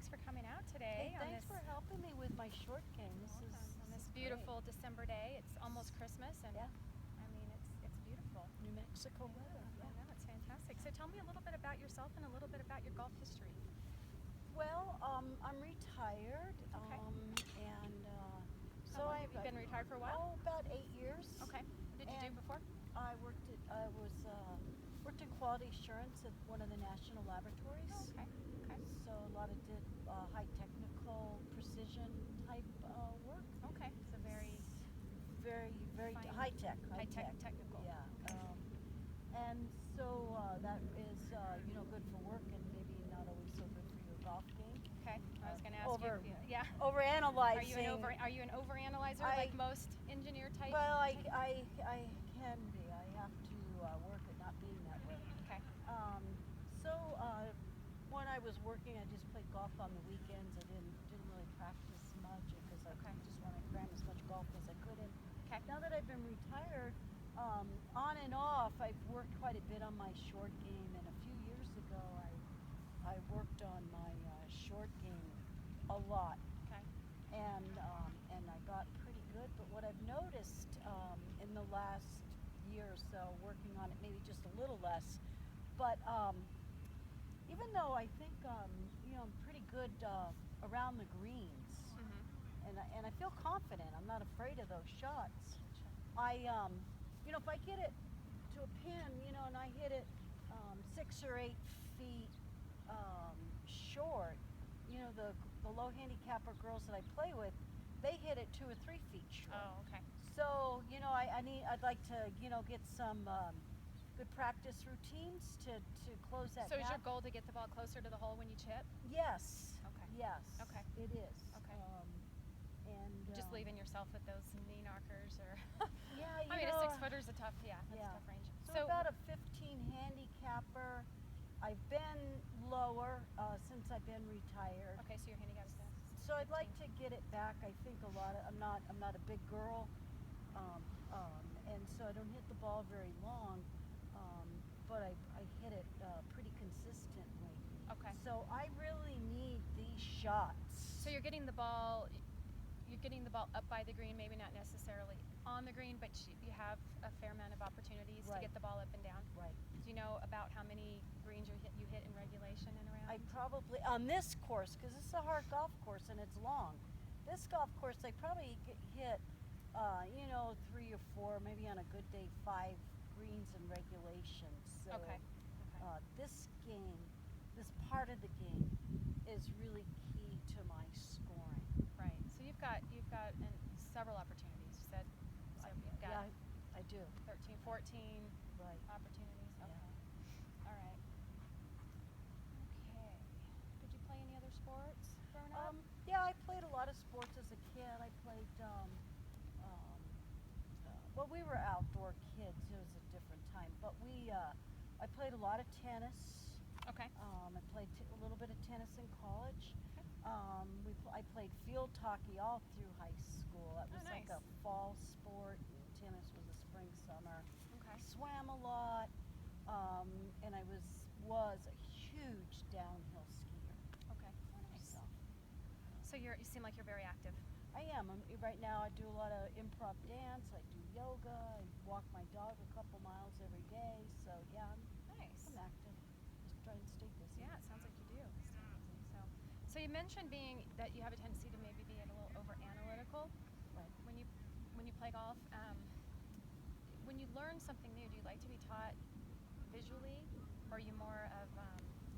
thanks for coming out today. Hey, thanks for helping me with my short game. On this beautiful December day. It's almost Christmas, and yeah. I mean, it's beautiful. New Mexico weather. I know, it's fantastic. So tell me a little bit about yourself and a little bit about your golf history. Well, I'm retired, Okay. and How so long have you been retired for a while? Oh, about 8 years. Okay. What did you do And before? I worked in quality assurance at one of the national laboratories. Oh, okay. Okay. So a lot of high technical precision type work. Okay. So very Very fine- high tech. technical. Yeah. Okay. And so that is good for work and maybe not always so good for your golf game. Okay. I was going to ask you. If you. Yeah. Overanalyzing. Are you an overanalyzer like most engineer type? Well, I can be. I have to work at not being that way. Okay. When I was working, I just played golf on the weekends. I didn't really practice much because I just wanted to cram as much golf as I could in. Okay. Now that I've been retired, on and off, I've worked quite a bit on my short game. And a few years ago, I worked on my short game a lot. Okay. And I got pretty good. But what I've noticed in the last year or so, working on it, maybe just a little less, but even though I think I'm pretty good around the greens, Mm-hmm. and I feel confident. I'm not afraid of those shots. I if I get it to a pin, and I hit it 6 or 8 feet short, the low handicapper girls that I play with, they hit it 2 or 3 feet short. Oh, okay. So I'd like to get some good practice routines to close that So gap. is your goal to get the ball closer to the hole when you chip? Yes. Okay. Yes. Okay. It is. Okay. And Just leaving yourself with those knee knockers, or Yeah, I mean, a 6-footer's a tough, that's a yeah. tough range. So about a 15 handicapper. I've been lower since I've been retired. Okay, so your handicap is down. So I'd like 15. to get it back. I think I'm not a big girl, and so I don't hit the ball very long, but I hit it pretty consistently. Okay. So I really need these shots. So you're getting the ball up by the green, maybe not necessarily on the green, but you have a fair amount of opportunities to get the ball up and down. Right. Do you know about how many greens you hit in regulation and around? I probably, on this course, because this is a hard golf course and it's long, this golf course I probably hit 3 or 4, maybe on a good day 5 greens in regulation. So Okay. this part of the game is really key to my scoring. Right. So you've got several opportunities. You said so you've got Yeah, I do. 13, 14 Right. opportunities. Okay. Yeah. All right. Okay. Did you play any other sports growing up? Yeah, I played a lot of sports as a kid. I played, well, we were outdoor kids. It was a different time. But I played a lot of tennis. Okay. I played a little bit of tennis in college. Okay. I played field hockey all through high school. That was nice. like a fall sport, and tennis was a spring, summer. Okay. Swam a lot, and I was a huge downhill skier. Okay. Oh, nice. So So you seem like you're very active. I am. Right now I do a lot of improv dance. I do yoga. I walk my dog a couple miles every day. So yeah, Nice. I'm active. Just trying to stay busy. Yeah, it sounds like you do. So you mentioned that you have a tendency to maybe be a little over analytical Right. when you play golf. When you learn something new, do you like to be taught visually, or are you more of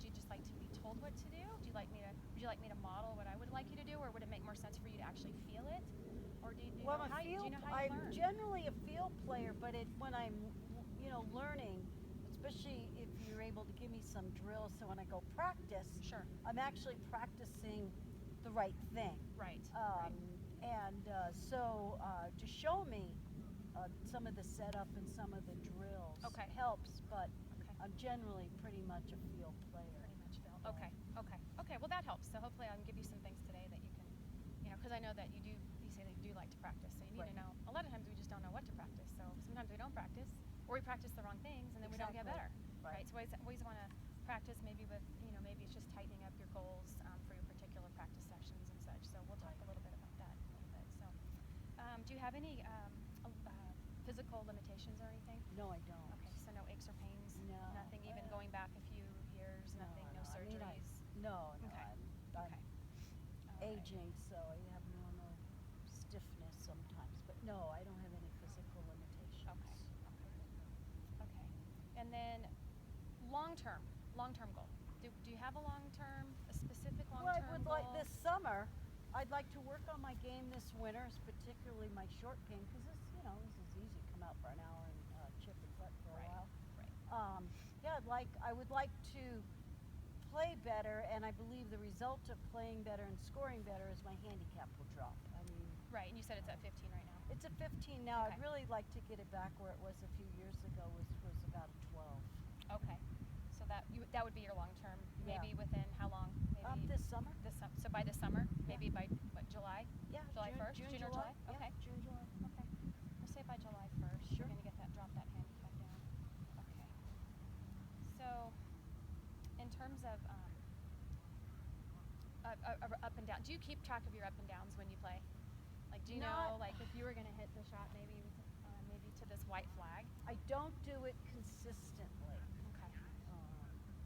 do you just like to be told what to do? Would you like me to model what I would like you to do, or would it make more sense for you to actually feel it? Or do you know how you I'm learn? generally a field player, but when I'm learning, especially if you're able to give me some drills, so when I go practice, Sure. I'm actually practicing the right thing. Right. And so to show me some of the setup and some of the drills helps, but Okay. I'm generally pretty much a field player. Pretty much field. Okay. Well, that helps. So hopefully I can give you some things today that you can, because I know that you say that you do like to practice. So you need to know. A lot of times we just don't know what to practice. So sometimes we don't practice, or we practice the wrong things, and then we don't get better. Right. So we always want to practice maybe with, maybe it's just tightening up your goals for your particular practice sessions and such. So we'll talk a little bit about that in a little bit. So, do you have any physical limitations or anything? No, I don't. Okay, so no aches or pains? No. Nothing even going back a few years? Nothing? No I mean, surgeries? no. Okay. I'm Okay. All right. aging, so I have normal stiffness sometimes. But no, I don't have any physical limitations. Okay. Okay. And then long-term goal. Do you have a specific Well, long-term I would goal? like this summer. I'd like to work on my game this winter, particularly my short game, because this is easy. Come out for an hour and chip and putt for a while. Right. Yeah, I would like to play better, and I believe the result of playing better and scoring better is my handicap will drop. I mean, Right, and you said it's at 15 right now. it's a 15 now. Okay. I'd really like to get it back where it was a few years ago, was about a 12. Okay. So that would be your long term. Yeah. Maybe within how long? Maybe This summer. So by the summer, Yeah. maybe by what, July? Yeah, July 1st? June, June or July. July? Okay. Yeah, June, July. Okay. We'll say by July 1st. Sure. You're going to drop that handicap down. Okay. So, in terms of up and down, do you keep track of your up and downs when you play? Like, do you know, like, if you were going to hit the shot maybe to this white flag? I don't do it consistently. Okay.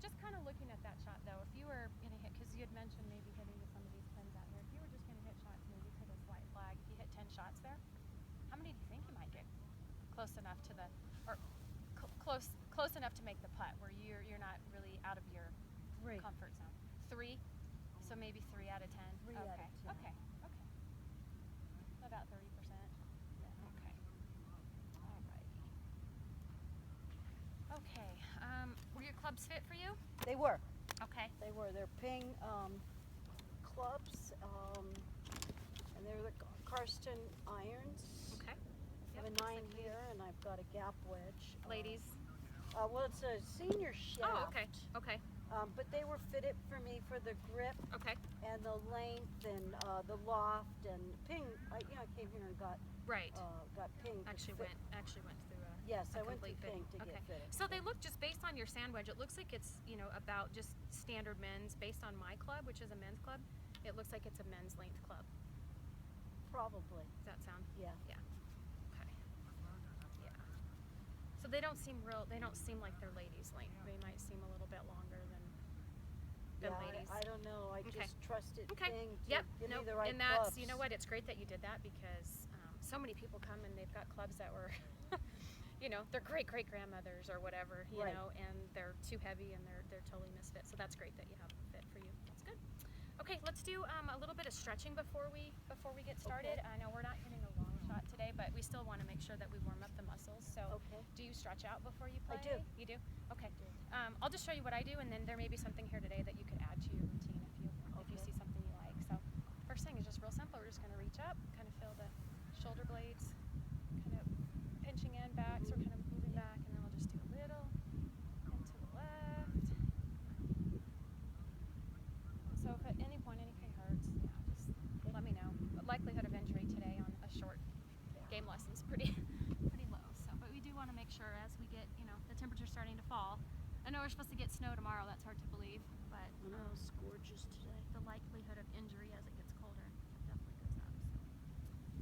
Just kind of looking at that shot, though, if you were going to hit, because you had mentioned maybe hitting to some of these pins out here, if you were just going to hit shots maybe to this white flag, if you hit 10 shots there, how many do you think you might get close enough to close enough to make the putt where you're not really out of your 3. comfort zone? 3? So maybe 3 out of 10? 3 okay. out of 10. Okay. About 30%? Yeah. Okay. Alrighty. Okay. Were your clubs fit for you? They were. Okay. They were. They're Ping clubs, and they're the Karsten irons. Okay. I have a 9 here, and I've got a gap wedge. Ladies? Well, it's a senior shaft. Oh, okay. Okay. But they were fitted for me for the grip Okay. and the length and the loft and ping. I came here and got Right. ping. to Actually fit. went through a Yes, a I went to complete ping fitting. to get Okay. fitted. So they look, just based on your sand wedge, it looks like it's, about just standard men's. Based on my club, which is a men's club, it looks like it's a men's length club. Probably. Does that sound? Yeah. Yeah. Okay. Yeah. So they don't seem like they're ladies' length. They might seem a little bit longer than ladies. I don't know. I Okay. just trusted Okay. Ping to Yep. give Nope. me the right And that's, clubs. you know what? It's great that you did that, because so many people come and they've got clubs that were, their great grandmothers or whatever, Right. and they're too heavy and they're totally misfit. So that's great that you have a fit for you. That's good. Okay, let's do a little bit of stretching before we get started. Okay. I know we're not hitting a long shot today, but we still want to make sure that we warm up the muscles. So, Okay. do you stretch out before you play? I do. You do? Okay. I'll just show you what I do, and then there may be something here today that you could add to your routine if you Okay. see something you like. So, first thing is just real simple. We're just going to reach up, kind of feel the shoulder blades, kind of pinching in back, so we're kind of moving back, and then we'll just do a little into the left. So if at any point anything hurts, just let me know. The likelihood of injury today on a short game lesson is pretty low. So, but we do want to make sure as we get, the temperature's starting to fall. I know we're supposed to get snow tomorrow. That's hard to believe, but I know, it's gorgeous today. the likelihood of injury as it gets colder definitely goes up.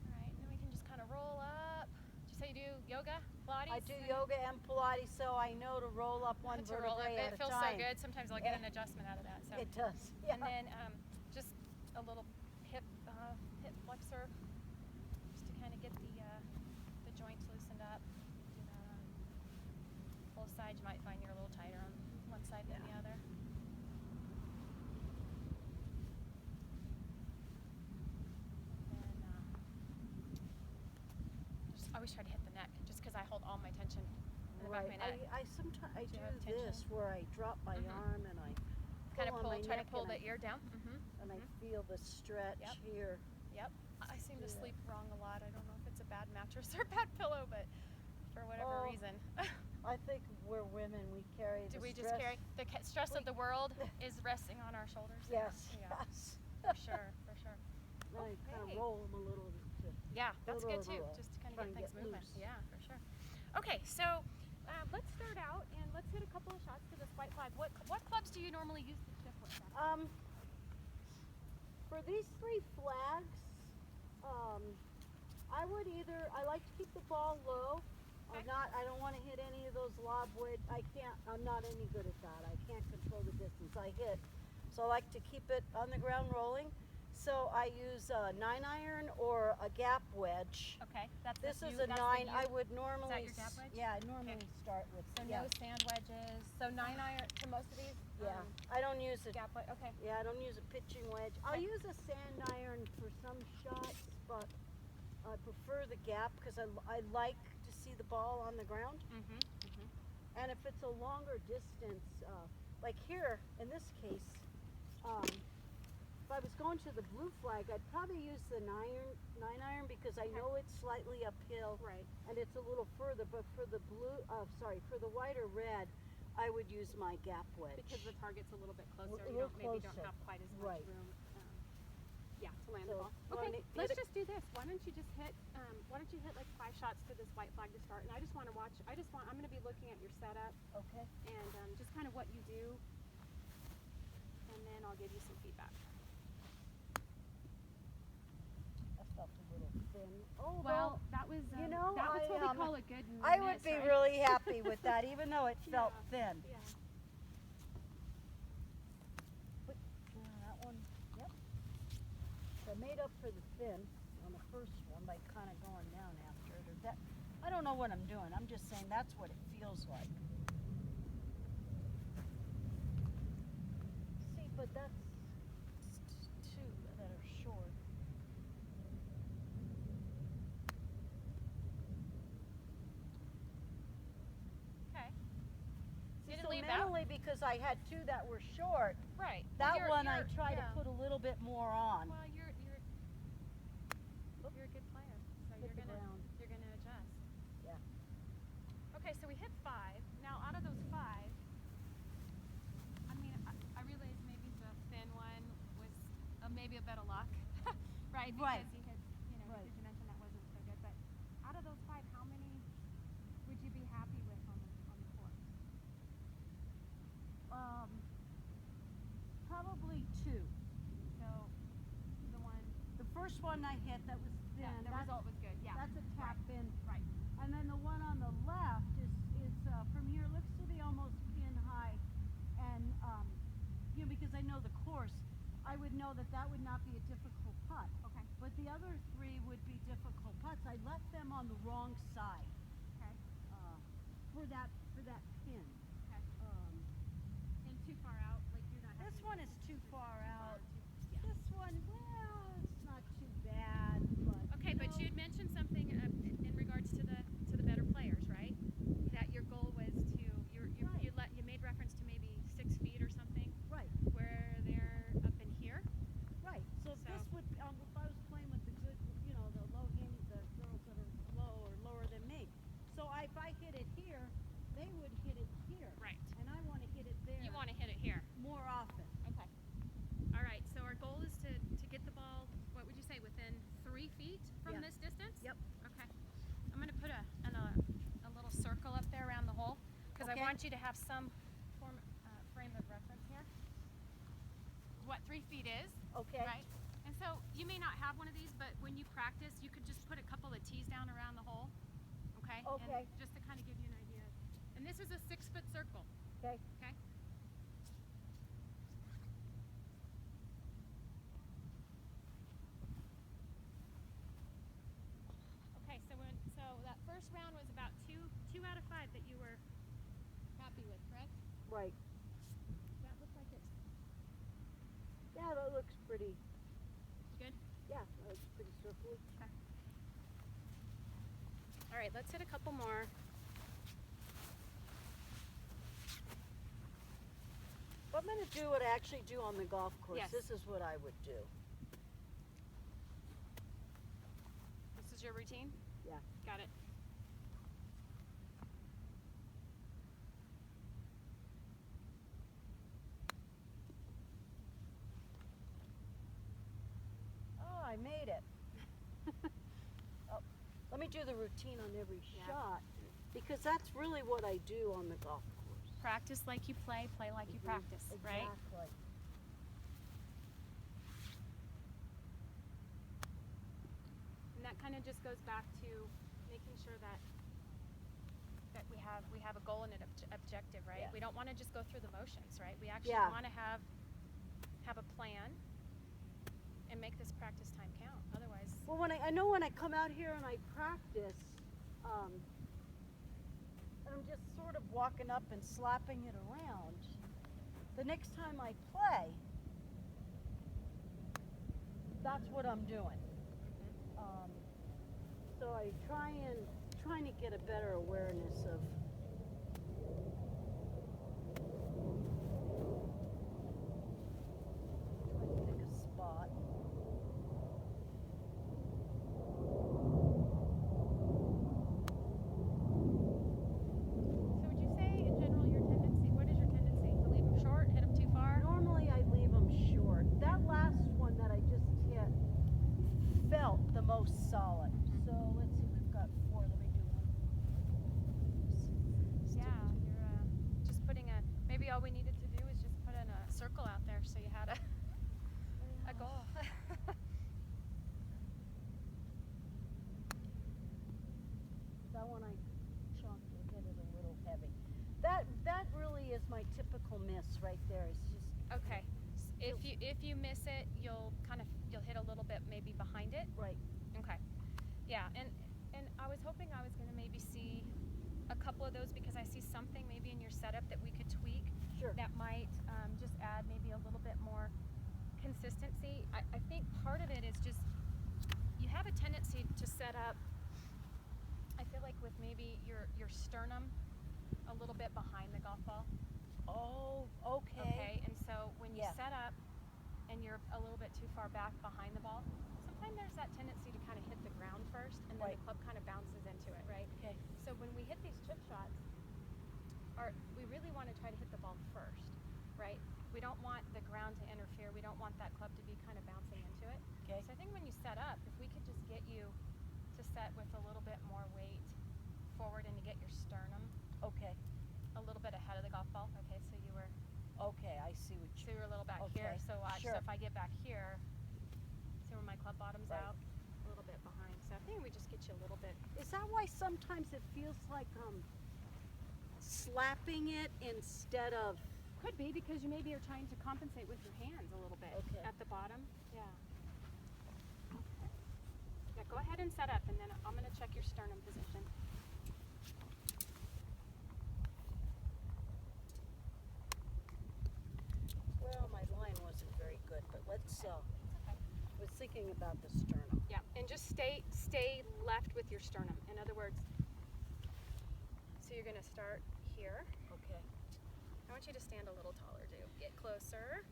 So, all right, and then we can just kind of roll up. Did you say you do yoga, Pilates? I do yoga and Pilates, so I know to roll up one To roll up. vertebrae at a It feels time. so good. Sometimes I'll get an adjustment out of that. So. It does. Yeah. And then just a little hip flexor, just to kind of get the joints loosened up. Do that on both sides. You might find you're a little tighter on one side than the other. And then just always try to hit the neck, just because I hold all my tension in the back of my neck. I sometimes Do do you have tension? this where I drop my Mhm. arm and I Kind of pull on my try to neck pull and the ear down. and I feel the stretch Yep. here. Yep. I seem to Yeah. sleep wrong a lot. I don't know if it's a bad mattress or a bad pillow, but for whatever Oh, reason. I think we're women. We carry Do the we stress. just carry the stress of We- the world is resting on our shoulders? Yes. Yeah. Yes. For sure. For sure. I kind Okay. of roll them a little. Yeah, that's Little good too. roll. Just to kind of Try get and things get moving. loose. Yeah, for sure. Okay, so let's start out and let's hit a couple of shots to this white flag. What clubs do you normally use to chip with? That? For these 3 flags, I like to keep the ball low. Okay. I don't want to hit any of those lob wedge. I'm not any good at that. I can't control the distance I hit. So I like to keep it on the ground rolling. So I use a 9-iron or a gap wedge. Okay, This is the a 9. U. I would normally, your gap wedge? yeah, I normally start with, So no sand wedges. So 9-iron to most of these. yeah. I don't use a Gap wedge. Okay. Yeah, I don't use a pitching wedge. I'll use a sand iron for some shots, but I prefer the gap because I like to see the ball on the ground. And if it's a longer distance, like here in this case, if I was going to the blue flag, I'd probably use the 9-iron because I know it's slightly uphill, Right. and it's a little further. But for the for the white or red, I would use my gap wedge. Because the target's a little bit closer. A You little maybe don't closer. have quite as much Right. room. Yeah, to land So, the ball. well, Okay, hit let's it- just do this. Why don't you just hit? Why don't you hit like 5 shots to this white flag to start? And I just want to watch. I'm going to be looking at your setup Okay. and just kind of what you do, and then I'll give you some feedback. That felt a little thin. Oh, Well, that was you know, that was what I, we call a good miss, I would be right? really happy with that, even though it felt thin. Yeah. But, that one, yep. So I made up for the thin on the first one by kind of going down after it. Or that, I don't know what I'm doing. I'm just saying that's what it feels like. See, but that's 2 that are short. Okay. See, Didn't so leave that- mentally, because I had 2 that were short, Right. that Well, one I try yeah. to put a little bit more on. Well, you're a good player, so Hit the ground. you're gonna adjust. Yeah. Okay, so we hit 5. Now, out of those 5, I mean, I realize maybe the thin one was maybe a bit of luck, right? Because Right. you hit, Right. because you mentioned that wasn't so good. But out of those 5, how many would you be happy with on the course? Probably 2. So the one, The first one I hit that was thin. the result was good. Yeah. That's a tap in. Right. And then the one on the left is from here looks to be almost pin high, and because I know the course, I would know that would not be a difficult putt. Okay. But the other 3 would be difficult putts. I left them on the wrong side Okay. for that pin. Okay. And too far out, like you're not. This happy one with is it. too far out. Yeah. This one, well, it's not too bad, but Okay, but you had mentioned something in regards to the better players, right? That your goal was to you made reference to maybe 6 feet or something, right. where they're up in here. Right. So if So- this would, if I was playing with the good, the low handy, the girls that are low or lower than me. So if I hit it here, they would hit it here. Right. And I want to hit it there. You want to hit it here. more often. Okay. All right. So our goal is to get the ball. What would you say? Within 3 feet from Yeah. this distance? Yep. Okay. I'm going to put a little circle up there around the hole because Okay. I want you to have some frame of reference here. What 3 feet is. Okay. Right? And so you may not have one of these, but when you practice, you could just put a couple of tees down around the hole. Okay? Okay. And just to kind of give you an idea. And this is a 6-foot circle. Okay. Okay? Okay, so that first round was about 2 out of 5 that you were happy with, correct? Right. Does that look like it's Yeah, that looks pretty. good? Yeah, that looks pretty circly. Okay. All right, let's hit a couple more. If I'm going to do what I actually do on the golf course, Yes. this is what I would do. This is your routine? Yeah. Got it. Oh, I made it. Oh, let me do the routine on every Yeah. shot, because that's really what I do on the golf course. Practice like you play like you Mhm. practice, right? Exactly. that kind of just goes back to making sure that we have a goal and an objective, right? Yeah. We don't want to just go through the motions, right? We actually Yeah. want to have a plan and make this practice time count. Otherwise, Well, I know when I come out here and I practice, and I'm just sort of walking up and slapping it around. The next time I play, that's what I'm doing. So I trying to get a better awareness of. Trying to pick a spot. so would you say in general your tendency? What is your tendency to leave them short, hit them too far? Normally I leave them short. That last one that I just hit felt the most solid. So let's see, we've got 4. Let me do one. Yeah, you're just putting a. Maybe all we needed to do is just put in a circle out there, so you had a goal. That one I chunked and hit it a little heavy. That really is my typical miss right there. It's just Okay. If you miss it, you'll hit a little bit maybe behind it. right. Okay. Yeah, and I was hoping I was going to maybe see a couple of those because I see something maybe in your setup that we could tweak Sure. that might just add maybe a little bit more consistency. I think part of it is just you have a tendency to set up. I feel like with maybe your sternum a little bit behind the golf ball. Oh, okay. Okay, and so when you Yeah. set up and you're a little bit too far back behind the ball, sometimes there's that tendency to kind of hit the ground first and then Right. the club kind of bounces into it, right? Okay. So when we hit these chip shots, we really want to try to hit the ball first, right? We don't want the ground to interfere. We don't want that club to be kind of bouncing into it. Okay. So I think when you set up, if we could just get you to set with a little bit more weight forward and to get your sternum Okay. a little bit ahead of the golf ball. Okay, so you were Okay. I see what so you. you were a little back here. Okay, So watch. sure. So if I get back here, see where my club bottom's Right. out, a little bit behind. So I think we just get you a little bit. Is that why sometimes it feels like slapping it instead of? Could be because you maybe are trying to compensate with your hands a little bit Okay. at the bottom. Yeah. Okay. Yeah. Go ahead and set up, and then I'm gonna check your sternum position. Well, my line wasn't very good, but let's. It's okay. I was thinking about the sternum. Yeah, and just stay left with your sternum. In other words, so you're gonna start here. Okay. I want you to stand a little taller, too. Get closer.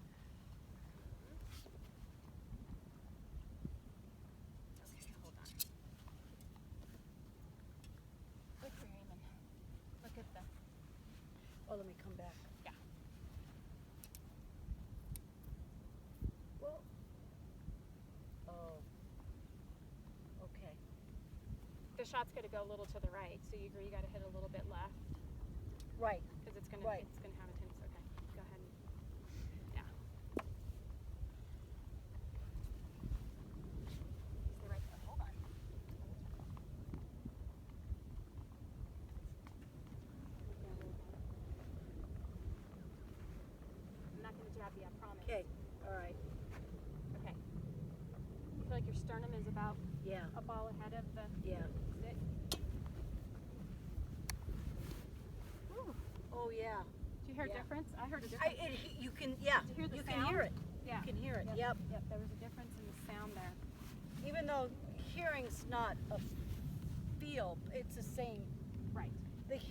Okay, hold on. Look where you're aiming. Look at the. Oh, let me come back. Yeah. Well. Oh. Okay. The shot's going to go a little to the right, so you got to hit a little bit left Right. because it's going Right. to have a tendency. Okay, go ahead. Yeah. Stay right there. Hold on. I'm not going to jab you, I promise. Okay. All right. Okay. You feel like your sternum is about Yeah. a ball ahead of the Yeah. stick? Ooh. Oh yeah. Did you hear Yeah. a difference? I heard a difference. You can. Yeah. Did you hear the you sound? can hear it. Yeah. You can hear it. Yep. Yep. Yep. There was a difference in the sound there. Even though hearing's not a feel, it's the same. Right.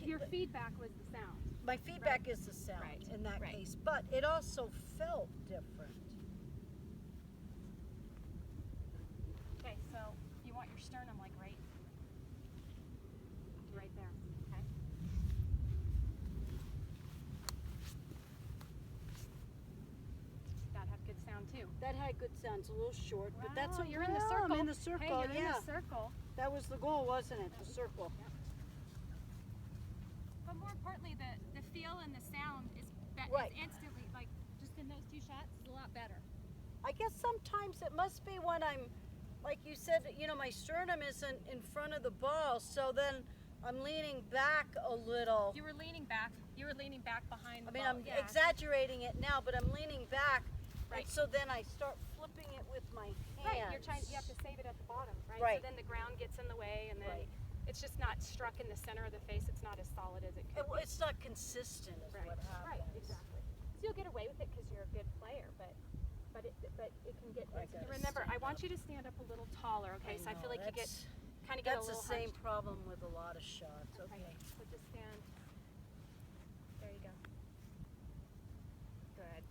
Your feedback was the sound. My feedback is the sound Right. in that Right. case, but it also felt different. Okay, so you want your sternum like right there. Okay. That had good sound too. That had good sound. It's a little short, but that's Wow, okay. you're in the circle. I'm in the circle. Hey, you're yeah. in the circle. That was the goal, wasn't it? The circle. But more importantly, the feel and the sound is Right. instantly, like just in those two shots, is a lot better. I guess sometimes it must be when I'm like you said, you know, my sternum isn't in front of the ball, so then I'm leaning back a little. You were leaning back. You were leaning back behind the I mean, ball. I'm Yeah. exaggerating it now, but I'm leaning back. Right. And so then I start flipping it with my hands. Right. You have to save it at the bottom, right? Right. So then the ground gets in the way, and then Right. it's just not struck in the center of the face. It's not as solid as it could be. It's not consistent is Right. what happens. Right. Exactly. So you'll get away with it because you're a good player, but it can get. I gotta Remember, I stand want up. you to stand up a little taller. Okay. So I feel like you get that's, kind of get a that's the little same hunched. problem with a lot of shots. Okay. Right. So just stand. There you go. Good.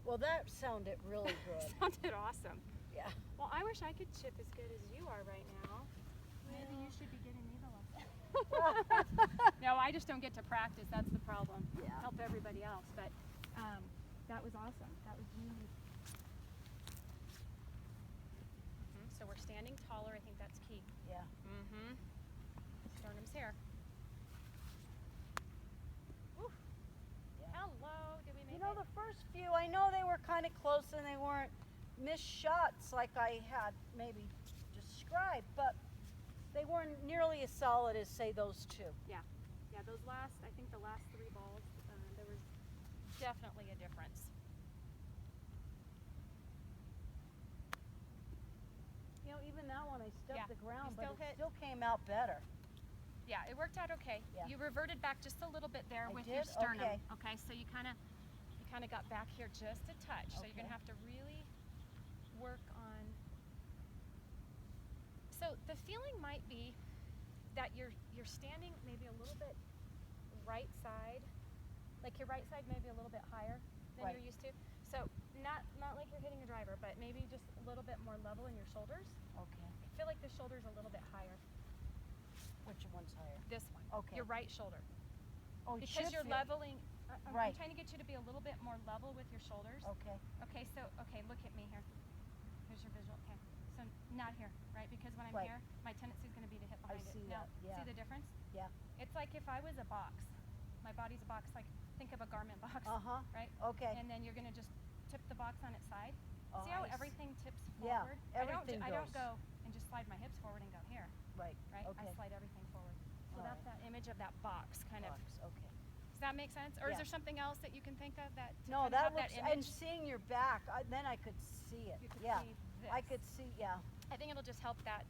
Well, that sounded really good. Sounded awesome. Yeah. Well, I wish I could chip as good as you are right now. Maybe you should be getting me the lesson. No, I just don't get to practice. That's the problem. Yeah. Help everybody else. But that was awesome. That was really. So we're standing taller. I think that's key. Yeah. Mm-hmm. Sternum's here. Woo. Yeah. Hello. Did we make You know, it? the first few, I know they were kind of close and they weren't missed shots like I had maybe described, but they weren't nearly as solid as, say, those two. Yeah, those last, I think the last 3 balls, there was definitely a difference. You know, even that one I stuck Yeah, the ground, you but still it hit- still came out better. Yeah, it worked out okay. Yeah. You reverted back just a little bit there I with your did? sternum. Okay. So you kind of got back here just a touch. So you're Okay. gonna have to really work on. So the feeling might be that you're standing maybe a little bit right side, like your right side maybe a little bit higher than Right. you're used to. So not like you're hitting a driver, but maybe just a little bit more level in your shoulders. Okay. I feel like the shoulder's a little bit higher. Which one's higher? This one. Okay. Your right shoulder. Oh, it Because should you're feel- leveling. I'm Right. trying to get you to be a little bit more level with your shoulders. Okay. Okay, so look at me here. Here's your visual. Okay, so not here, right? Because when I'm Right. here, my tendency is going to be to hit behind see it. Now, that, yeah. see the difference? Yeah. It's like if I was a box. My body's a box. Like think of a garment box, Uh-huh. right? Okay. And then you're going to just tip the box on its side. Oh, See how I see. everything tips Yeah, forward? everything I don't goes. go and just slide my hips forward and go here, Right. right? Okay. I slide everything forward. So All that's right. that image of that box kind of. Box. Okay. Does that make sense? Or is Yeah. there something else that you can think of that to No, kind of that have looks. that And image? seeing your back, then I could see it. You could yeah. see I this. could see. Yeah. I think it'll just help that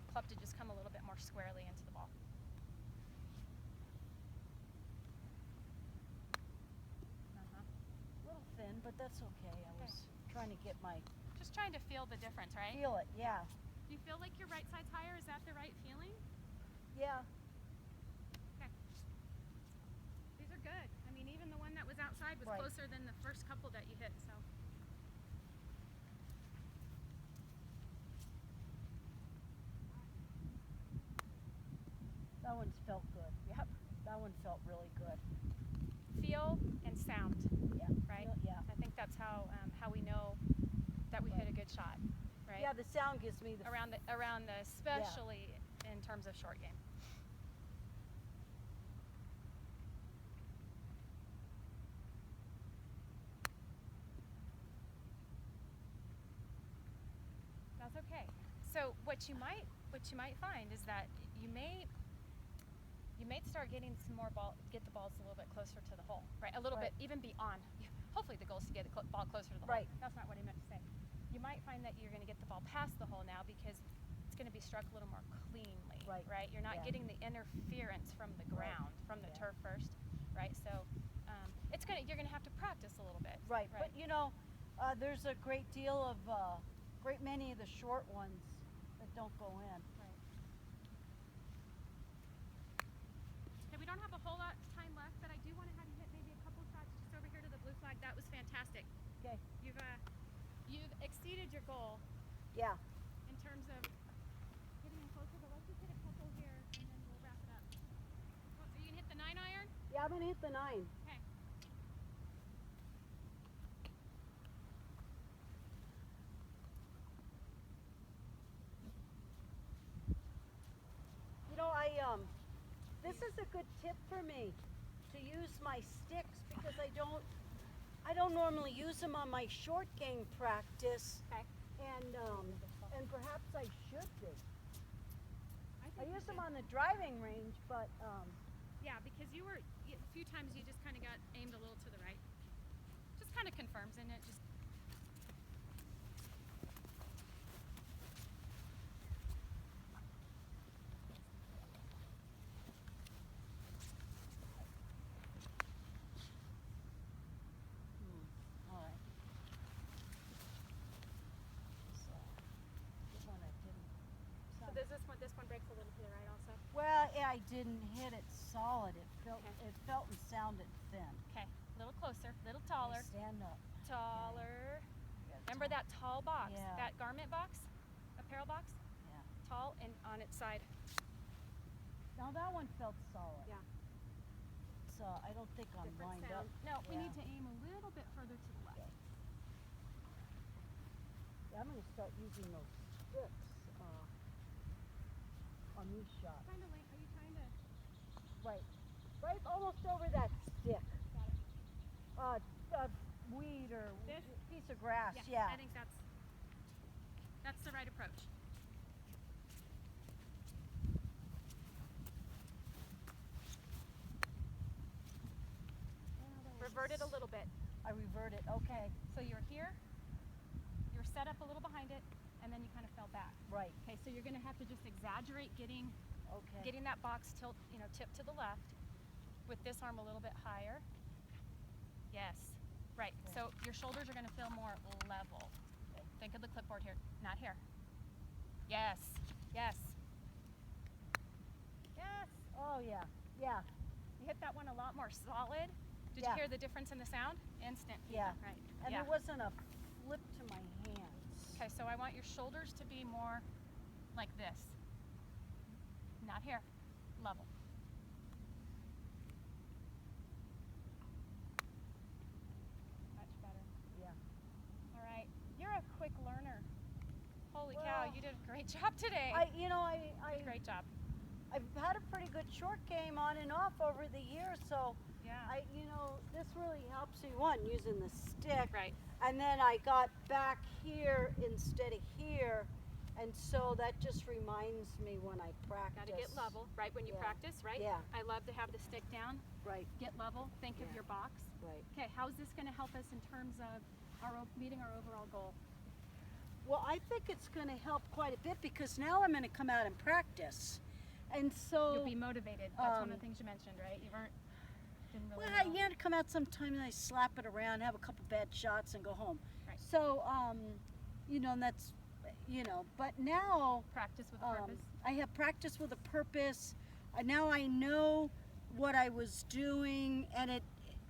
club to just come a little bit more squarely into the ball. A little thin, but that's okay. I was trying to get my Just trying to feel the difference, right? feel it. Yeah. Do you feel like your right side's higher? Is that the right feeling? Yeah. Okay. These are good. I mean, even the one that was outside was Right. closer than the first couple that you hit, so. That one's felt good. Yep. That one felt really good. Feel and sound, Yeah. right? Yeah. I think that's how we know that we hit a good shot, right? Yeah. The sound gives me the. around the especially in terms of short game. That's okay. So what you might find is that you may start getting get the balls a little bit closer to the hole, right? A little Right. bit even beyond. Hopefully the goal is to get the ball closer to the Right. hole. That's not what I meant to say. You might find that you're going to get the ball past the hole now because it's going to be struck a little more cleanly, Right. You're not Yeah. getting the interference from the ground, from the Yeah. turf first, right? So you're going to have to practice a little bit, Right. But you know, there's a great deal of great many of the short ones that don't go in. Right. Okay, we don't have a whole lot of time left, but I do want to have you hit maybe a couple shots just over here to the blue flag. That was fantastic. Okay. You've exceeded your goal Yeah. in terms of getting in closer, but let's just hit a couple here and then we'll wrap it up. Oh, so you can hit the 9-iron? Yeah. I'm gonna hit the 9. Okay. You know, this is a good tip for me to use my sticks because I don't I don't normally use them on my short game practice, Okay. and perhaps I should be. I think use you them should. on the driving range, but Yeah, because a few times you just kind of got aimed a little to the right. Just kind of confirms in it. Just all right. So this one I didn't. so does this one breaks a little to the right also. Well, I didn't hit it solid. It felt Okay. it felt and sounded thin. Okay, a little closer, a little Let me taller, stand up. taller. Yeah, Remember that tall box, Yeah. that garment box, apparel box, Yeah. tall and on its side. Now that one felt solid. Yeah. So I don't think I'm Different lined up. sound. No, we Yeah. need to aim a little bit further to the left. Okay. Yeah, I'm going to start using those sticks on these shots. Kind of late. Are you trying to? Right almost over that stick. Got it. Weed or This? piece of grass. Yeah. Yeah. I think that's the right approach. Revert it a little bit. I revert it. Okay. So you're here, you're set up a little behind it, and then you kind of fell back. Right. Okay, so you're going to have to just exaggerate getting Okay. that box tip to the left with this arm a little bit higher. Yes. Right. Okay. So your shoulders are going to feel more level. Okay. Think of the clipboard here, not here. Yes. Yes. Yes. Oh yeah. Yeah. You hit that one a lot more solid. Did Yeah. you hear the difference in the sound? Instant. Yeah. Right. And yeah. there wasn't a flip to my hands. Okay, so I want your shoulders to be more like this. Not here. Level. Much better. Yeah. All right. You're a quick learner. Holy cow, Well, you did a great job today. Great job. I've had a pretty good short game on and off over the years, so Yeah. this really helps me. One, using the stick, Right. and then I got back here instead of here, and so that just reminds me when I practice. Got to get level, right? When you Yeah. practice, right? Yeah. I love to have the stick down. Right, Get level. Think of Yeah. your box. right. Okay, how's this going to help us in terms of meeting our overall goal? Well, I think it's going to help quite a bit because now I'm going to come out and practice, and so. You'll be motivated. That's one of um, the things you mentioned, right? Didn't really Well, know. you had to come out sometime and I slap it around, have a couple bad shots, and go home. Right. So, and that's, but now Practice with a purpose. I have practice with a purpose. Now I know what I was doing, and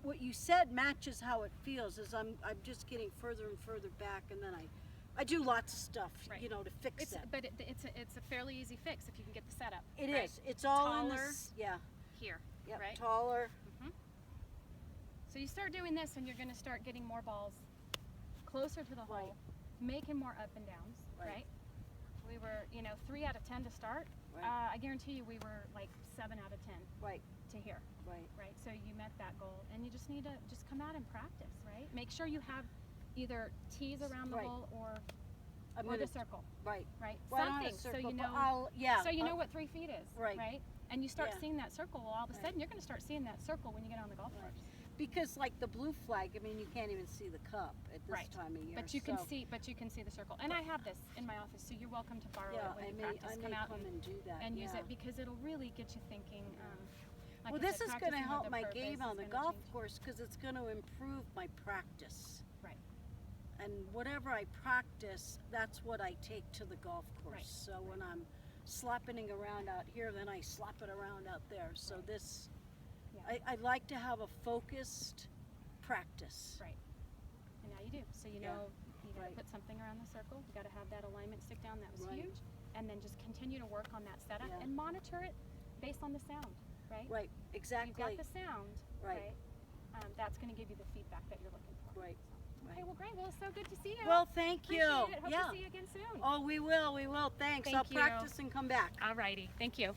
what you said matches how it feels. Is I'm just getting further and further back, and then I do lots of stuff, Right. to fix it. But it's a fairly easy fix if you can get the setup. It right? is. It's all in Taller. this. Yeah. Here. Yep. Right? Taller. So you start doing this and you're going to start getting more balls closer to the Right. hole, making more up and downs, Right. right? We were, 3 out of 10 to start. Right. I guarantee you we were like 7 out of 10 Right. to here, Right. right? So you met that goal and you just need to just come out and practice, right? Make sure you have either tees around the Right. hole or I'm the gonna. circle, Right. right? Well, I don't have a Something so circle, you but know I'll- what 3 feet is, Right. And you start Yeah. seeing that circle, well, all of a Right. sudden you're going to start seeing that circle when you get on the golf Right. course. Because like the blue flag, I mean, you can't even see the cup at this Right. time of year. But you can so, see the circle. And I have this in my office, so you're welcome to borrow Yeah, it when I you may, practice. I may Come out come and do that. and use yeah. it because it'll really get you thinking. Like Well, I this said, is going to practicing help with a my purpose game is on the gonna golf change. course because it's going to improve my practice. Right. And whatever I practice, that's what I take to the golf course. Right. So when I'm slapping it around out here, then I slap it around out there. So Right. this, Yeah. I like to have a focused practice. Right. And now you do. So you Yeah. know you got to Right. put something around the circle. You got to have that alignment stick down. That was Right. huge. And then just continue to work on that setup Yeah. and monitor it based on the sound. Right. Right, You've exactly. got the sound. Right. That's going to give you the feedback that you're looking for. Right. Okay. Right. Well, great. Well, it's so good to see you. Well, thank you. Appreciate it. Hope yeah. to see you again soon. Oh, we will. Thanks. Thank I'll you. practice and come back. Alrighty. Thank you.